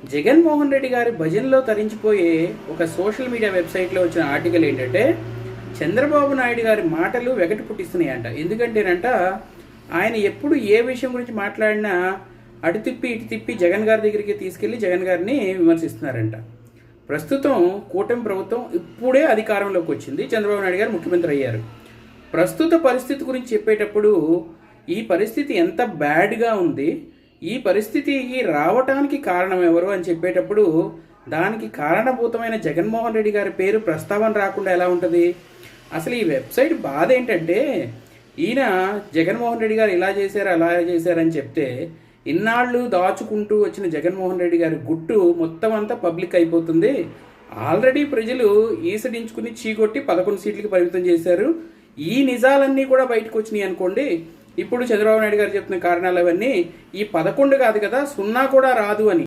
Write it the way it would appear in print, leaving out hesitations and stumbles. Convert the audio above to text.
జగన్మోహన్ రెడ్డి గారి భజనలో తరించిపోయే ఒక social media వెబ్సైట్లో వచ్చిన ఆర్టికల్ ఏంటంటే చంద్రబాబు నాయుడు గారి మాటలు వెగటి పుట్టిస్తున్నాయంట. ఎందుకంటేనంట ఆయన ఎప్పుడు ఏ విషయం గురించి మాట్లాడినా అటు తిప్పి ఇటు తిప్పి జగన్ గారి దగ్గరికి తీసుకెళ్లి జగన్ గారిని విమర్శిస్తున్నారంట. ప్రస్తుతం కూటమి ప్రభుత్వం ఇప్పుడే అధికారంలోకి వచ్చింది, చంద్రబాబు నాయుడు గారు ముఖ్యమంత్రి అయ్యారు. ప్రస్తుత పరిస్థితి గురించి చెప్పేటప్పుడు ఈ పరిస్థితి ఎంత బ్యాడ్గా ఉంది, ఈ పరిస్థితికి రావటానికి కారణం ఎవరు అని చెప్పేటప్పుడు దానికి కారణభూతమైన జగన్మోహన్ రెడ్డి గారి పేరు ప్రస్తావన రాకుండా ఎలా ఉంటుంది? అసలు ఈ వెబ్సైట్ బాధ ఏంటంటే ఈయన జగన్మోహన్ రెడ్డి గారు ఇలా చేశారు అలా చేశారని చెప్తే ఇన్నాళ్ళు దాచుకుంటూ వచ్చిన జగన్మోహన్ రెడ్డి గారి గుట్టు మొత్తం అంతా పబ్లిక్ అయిపోతుంది. ఆల్రెడీ ప్రజలు ఈసడించుకుని చీకొట్టి 11 సీట్లకి పరిమితం చేశారు. ఈ నిజాలన్నీ కూడా బయటకు వచ్చినాయి అనుకోండి. ఇప్పుడు చంద్రబాబు నాయుడు గారు చెప్తున్న కారణాలు అవన్నీ ఈ 11 కాదు కదా, 0 కూడా రాదు అని